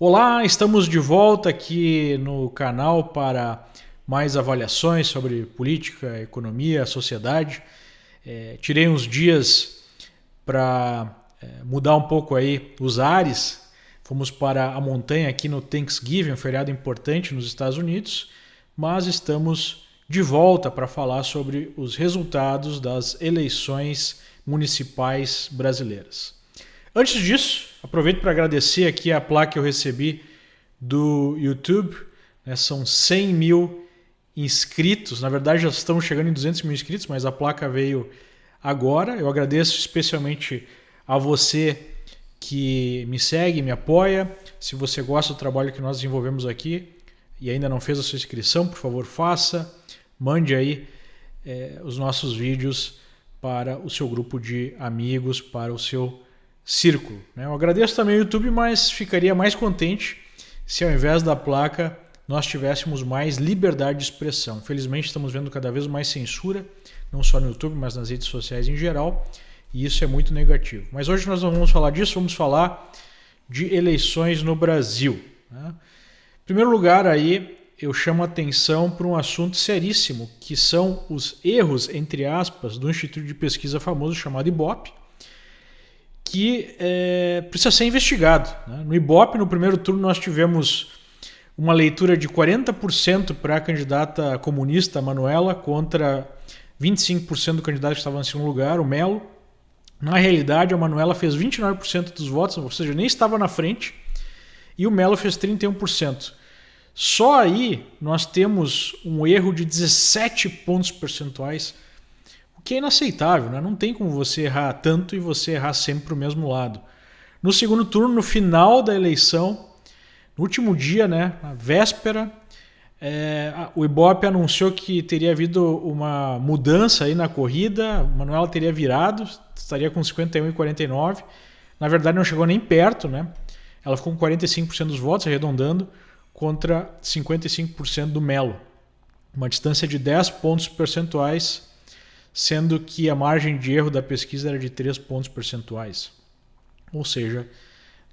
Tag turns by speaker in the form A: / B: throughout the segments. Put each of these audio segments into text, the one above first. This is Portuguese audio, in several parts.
A: Olá, estamos de volta aqui no canal para mais avaliações sobre política, economia, sociedade. Tirei uns dias para mudar um pouco aí os ares. Fomos para a montanha aqui no Thanksgiving, um feriado importante nos Estados Unidos, mas estamos de volta para falar sobre os resultados das eleições municipais brasileiras. Antes disso, aproveito para agradecer aqui a placa que eu recebi do YouTube. São 100 mil inscritos, na verdade já estamos chegando em 200 mil inscritos, mas a placa veio agora. Eu agradeço especialmente a você que me segue, me apoia. Se você gosta do trabalho que nós desenvolvemos aqui e ainda não fez a sua inscrição, por favor faça. Mande aí os nossos vídeos para o seu grupo de amigos, para o seu círculo. Eu agradeço também o YouTube, mas ficaria mais contente se ao invés da placa nós tivéssemos mais liberdade de expressão. Felizmente estamos vendo cada vez mais censura, não só no YouTube, mas nas redes sociais em geral, e isso é muito negativo. Mas hoje nós não vamos falar disso, vamos falar de eleições no Brasil. Em primeiro lugar, aí eu chamo a atenção para um assunto seríssimo, que são os erros, entre aspas, do Instituto de Pesquisa famoso chamado Ibope, que precisa ser investigado. No Ibope, no primeiro turno, nós tivemos uma leitura de 40% para a candidata comunista Manuela contra 25% do candidato que estava em segundo lugar, o Melo. Na realidade, a Manuela fez 29% dos votos, ou seja, nem estava na frente, e o Melo fez 31%. Só aí nós temos um erro de 17 pontos percentuais, o que é inaceitável, Não tem como você errar tanto e você errar sempre para o mesmo lado. No segundo turno, no final da eleição, no último dia, na véspera, o Ibope anunciou que teria havido uma mudança aí na corrida, a Manuela teria virado, estaria com 51 e 49. Na verdade não chegou nem perto, Ela ficou com 45% dos votos, arredondando, contra 55% do Melo. Uma distância de 10 pontos percentuais, sendo que a margem de erro da pesquisa era de 3 pontos percentuais. Ou seja,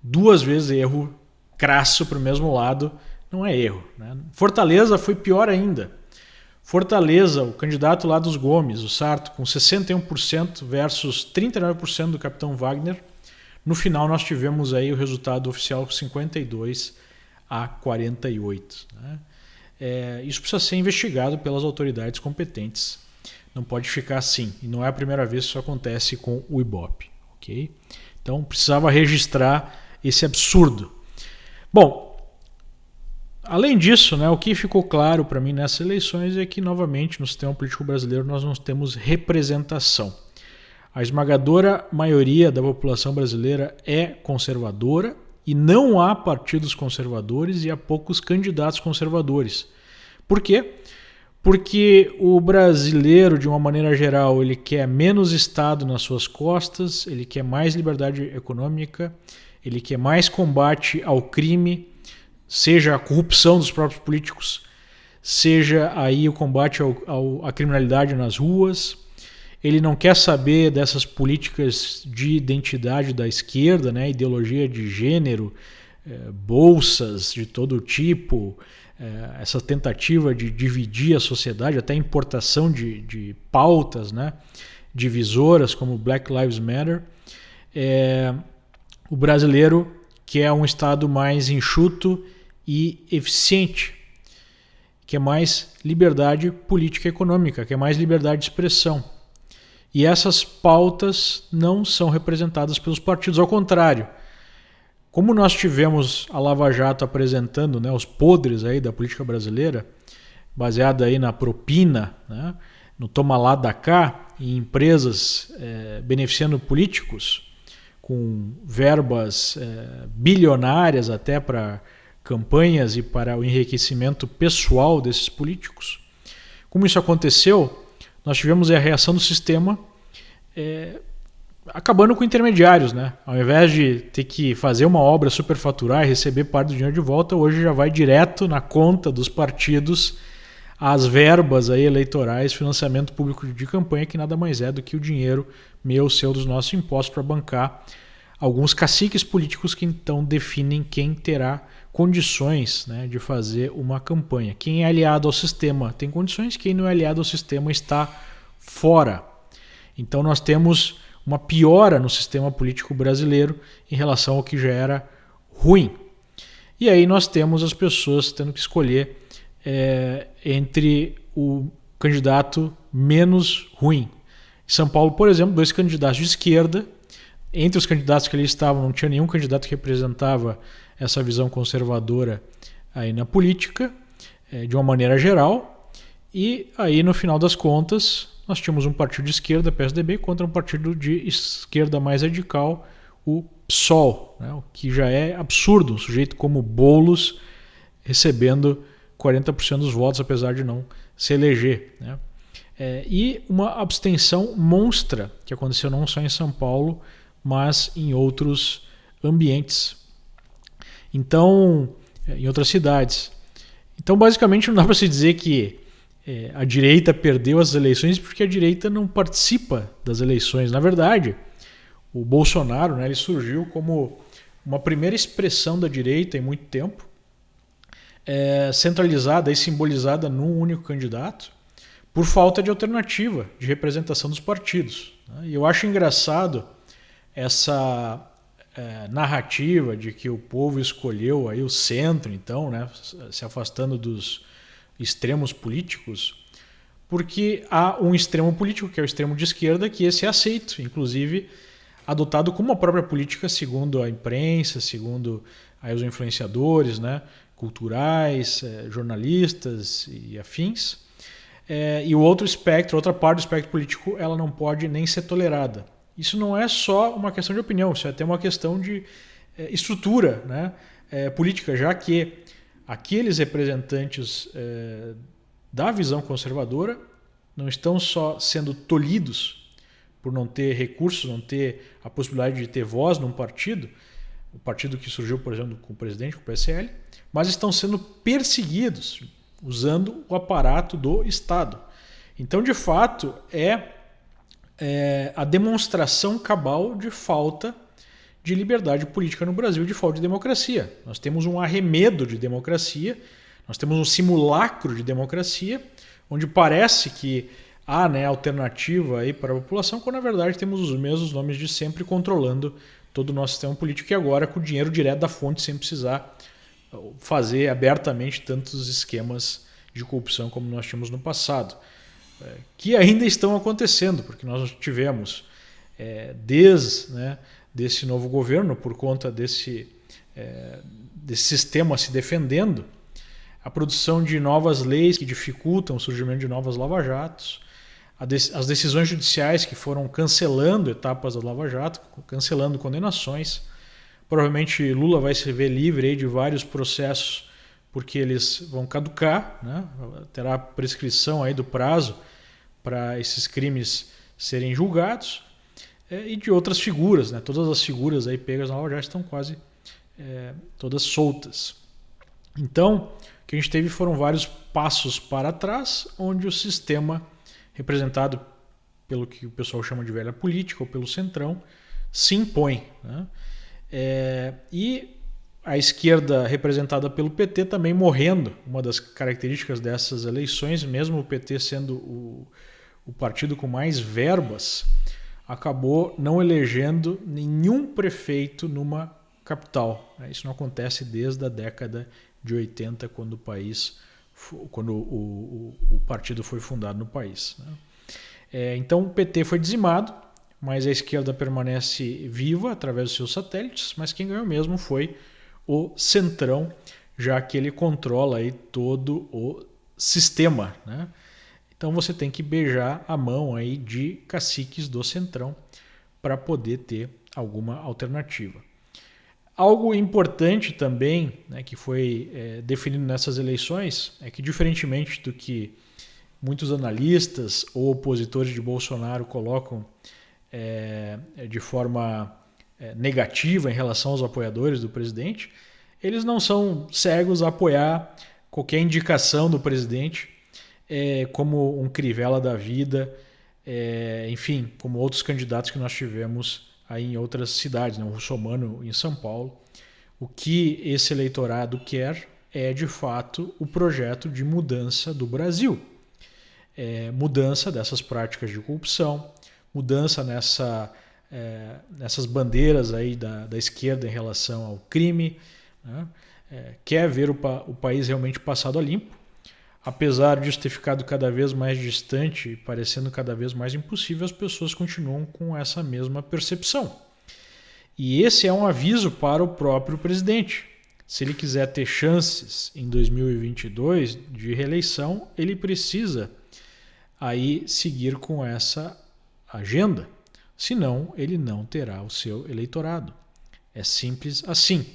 A: 2 vezes erro crasso para o mesmo lado não é erro. Fortaleza foi pior ainda. Fortaleza, o candidato lá dos Gomes, o Sarto, com 61% versus 39% do capitão Wagner. No final nós tivemos aí o resultado oficial 52 a 48. Isso precisa ser investigado pelas autoridades competentes. Não pode ficar assim. E não é a primeira vez que isso acontece com o Ibope. Okay? Então precisava registrar esse absurdo. Bom, além disso, o que ficou claro para mim nessas eleições é que, novamente, no sistema político brasileiro nós não temos representação. A esmagadora maioria da população brasileira é conservadora e não há partidos conservadores e há poucos candidatos conservadores. Por quê? Porque o brasileiro, de uma maneira geral, ele quer menos Estado nas suas costas, ele quer mais liberdade econômica, ele quer mais combate ao crime, seja a corrupção dos próprios políticos, seja aí o combate à criminalidade nas ruas. Ele não quer saber dessas políticas de identidade da esquerda, ideologia de gênero, bolsas de todo tipo, essa tentativa de dividir a sociedade, até importação de pautas divisoras como Black Lives Matter. O brasileiro quer um Estado mais enxuto e eficiente, quer mais liberdade política e econômica, quer mais liberdade de expressão. E essas pautas não são representadas pelos partidos, ao contrário. Como nós tivemos a Lava Jato apresentando os podres aí da política brasileira, baseada aí na propina, no toma lá da cá, em empresas beneficiando políticos, com verbas bilionárias até para campanhas e para o enriquecimento pessoal desses políticos. Como isso aconteceu, nós tivemos a reação do sistema acabando com intermediários. Ao invés de ter que fazer uma obra, superfaturar e receber parte do dinheiro de volta, hoje já vai direto na conta dos partidos as verbas aí eleitorais, financiamento público de campanha, que nada mais é do que o dinheiro meu, seu, dos nossos impostos para bancar alguns caciques políticos que então definem quem terá condições, né, de fazer uma campanha. Quem é aliado ao sistema tem condições, quem não é aliado ao sistema está fora. Então nós temos uma piora no sistema político brasileiro em relação ao que já era ruim. E aí nós temos as pessoas tendo que escolher entre o candidato menos ruim. Em São Paulo, por exemplo, 2 candidatos de esquerda. Entre os candidatos que ali estavam, não tinha nenhum candidato que representava essa visão conservadora aí na política, de uma maneira geral. E aí, no final das contas, nós tínhamos um partido de esquerda, PSDB, contra um partido de esquerda mais radical, o PSOL, né? O que já é absurdo, um sujeito como Boulos recebendo 40% dos votos, apesar de não se eleger, né? E uma abstenção monstra, que aconteceu não só em São Paulo, mas em outros ambientes. Então, em outras cidades. Então, basicamente, não dá para se dizer que a direita perdeu as eleições porque a direita não participa das eleições. Na verdade, o Bolsonaro, né, ele surgiu como uma primeira expressão da direita em muito tempo, centralizada e simbolizada num único candidato, por falta de alternativa de representação dos partidos. E eu acho engraçado essa narrativa de que o povo escolheu aí o centro, então, né, se afastando dos extremos políticos, porque há um extremo político, que é o extremo de esquerda, que esse é aceito, inclusive adotado como a própria política, segundo a imprensa, segundo aí os influenciadores, né, culturais, jornalistas e afins. E o outro espectro, outra parte do espectro político, ela não pode nem ser tolerada. Isso não é só uma questão de opinião, isso é até uma questão de estrutura, né, política, já que aqueles representantes da visão conservadora não estão só sendo tolhidos por não ter recursos, não ter a possibilidade de ter voz num partido, o partido que surgiu, por exemplo, com o presidente, com o PSL, mas estão sendo perseguidos usando o aparato do Estado. Então, de fato, a demonstração cabal de falta de liberdade política no Brasil, de falta de democracia. Nós temos um arremedo de democracia, nós temos um simulacro de democracia, onde parece que há, né, alternativa aí para a população, quando na verdade temos os mesmos nomes de sempre controlando todo o nosso sistema político, e agora com o dinheiro direto da fonte, sem precisar fazer abertamente tantos esquemas de corrupção como nós tínhamos no passado, que ainda estão acontecendo, porque nós tivemos, desse novo governo, por conta desse sistema se defendendo, a produção de novas leis que dificultam o surgimento de novas lava-jatos, as decisões judiciais que foram cancelando etapas da lava-jato, cancelando condenações. Provavelmente Lula vai se ver livre aí de vários processos, porque eles vão caducar, né? Terá prescrição aí do prazo para esses crimes serem julgados, e de outras figuras, né? Todas as figuras aí pegas na Lava Jato estão quase todas soltas. Então, o que a gente teve foram vários passos para trás, onde o sistema, representado pelo que o pessoal chama de velha política, ou pelo centrão, se impõe, né? E a esquerda, representada pelo PT, também morrendo. Uma das características dessas eleições, mesmo o PT sendo o partido com mais verbas, acabou não elegendo nenhum prefeito numa capital. Isso não acontece desde a década de 80, quando o partido foi fundado no país. Então o PT foi dizimado, mas a esquerda permanece viva através dos seus satélites, mas quem ganhou mesmo foi o centrão, já que ele controla aí todo o sistema, né? Então você tem que beijar a mão aí de caciques do centrão para poder ter alguma alternativa. Algo importante também, né, que foi definido nessas eleições, é que, diferentemente do que muitos analistas ou opositores de Bolsonaro colocam de forma negativa em relação aos apoiadores do presidente, eles não são cegos a apoiar qualquer indicação do presidente, como um Crivella da vida, enfim, como outros candidatos que nós tivemos aí em outras cidades, né? O Russomano em São Paulo. O que esse eleitorado quer é, de fato, o projeto de mudança do Brasil. Mudança dessas práticas de corrupção, mudança nessas bandeiras aí da esquerda em relação ao crime, né? Quer ver o país realmente passado a limpo, apesar disso ter ficado cada vez mais distante e parecendo cada vez mais impossível, as pessoas continuam com essa mesma percepção. E esse é um aviso para o próprio presidente. Se ele quiser ter chances em 2022 de reeleição, ele precisa aí seguir com essa agenda. Senão, ele não terá o seu eleitorado. É simples assim.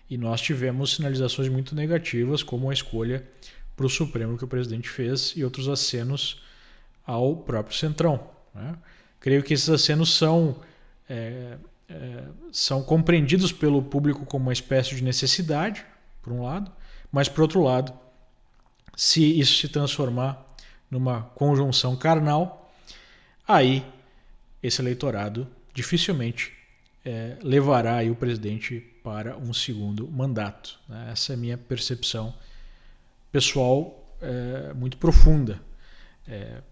A: E nós tivemos sinalizações muito negativas, como a escolha para o Supremo que o presidente fez e outros acenos ao próprio Centrão, né? Creio que esses acenos são compreendidos pelo público como uma espécie de necessidade, por um lado, mas, por outro lado, se isso se transformar numa conjunção carnal, aí esse eleitorado dificilmente levará aí o presidente para um segundo mandato, né? Essa é a minha percepção pessoal muito profunda,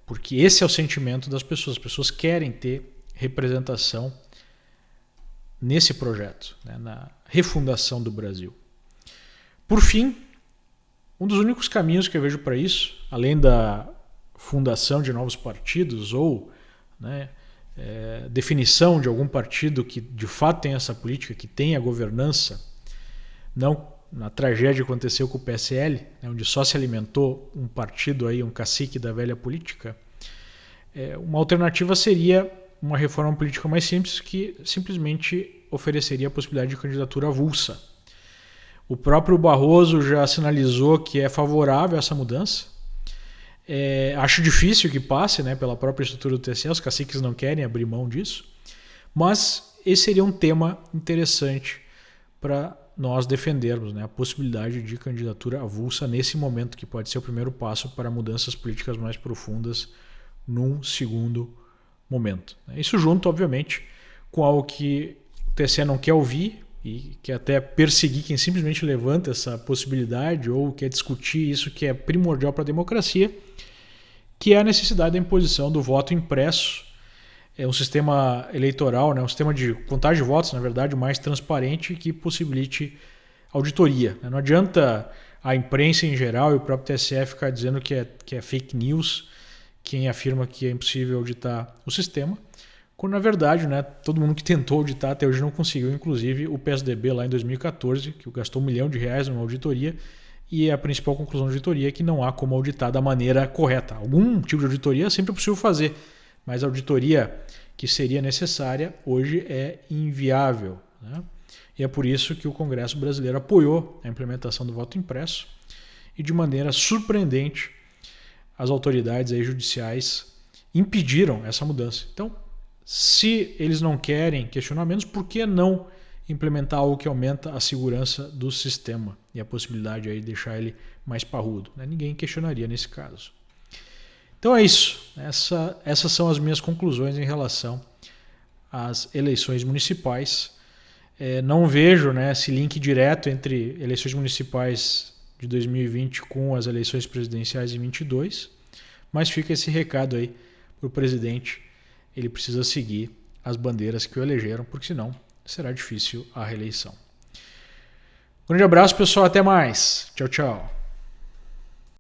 A: porque esse é o sentimento das pessoas. As pessoas querem ter representação nesse projeto, né, na refundação do Brasil. Por fim, um dos únicos caminhos que eu vejo para isso, além da fundação de novos partidos ou, né, definição de algum partido que de fato tem essa política, que tem a governança, não na tragédia que aconteceu com o PSL, né, onde só se alimentou um partido, aí, um cacique da velha política, uma alternativa seria uma reforma política mais simples, que simplesmente ofereceria a possibilidade de candidatura avulsa. O próprio Barroso já sinalizou que é favorável a essa mudança. Acho difícil que passe, né, pela própria estrutura do TSE, os caciques não querem abrir mão disso, mas esse seria um tema interessante para nós defendermos, né, a possibilidade de candidatura avulsa nesse momento, que pode ser o primeiro passo para mudanças políticas mais profundas num segundo momento. Isso junto, obviamente, com algo que o TSE não quer ouvir e quer até perseguir quem simplesmente levanta essa possibilidade ou quer discutir isso que é primordial para a democracia, que é a necessidade da imposição do voto impresso. É um sistema eleitoral, né, um sistema de contagem de votos, na verdade, mais transparente, que possibilite auditoria. Não adianta a imprensa em geral e o próprio TSE ficar dizendo que é fake news quem afirma que é impossível auditar o sistema, quando na verdade, né, todo mundo que tentou auditar até hoje não conseguiu, inclusive o PSDB lá em 2014, que gastou R$1 milhão numa auditoria, e a principal conclusão da auditoria é que não há como auditar da maneira correta. Algum tipo de auditoria sempre é possível fazer, mas a auditoria que seria necessária hoje é inviável, né? E é por isso que o Congresso brasileiro apoiou a implementação do voto impresso e, de maneira surpreendente, as autoridades aí judiciais impediram essa mudança. Então, se eles não querem questionamentos, por que não implementar algo que aumenta a segurança do sistema e a possibilidade aí de deixar ele mais parrudo, né? Ninguém questionaria nesse caso. Então é isso. Essas são as minhas conclusões em relação às eleições municipais. Não vejo, né, esse link direto entre eleições municipais de 2020 com as eleições presidenciais de 2022, mas fica esse recado aí para o presidente. Ele precisa seguir as bandeiras que o elegeram, porque senão será difícil a reeleição. Um grande abraço, pessoal. Até mais. Tchau, tchau.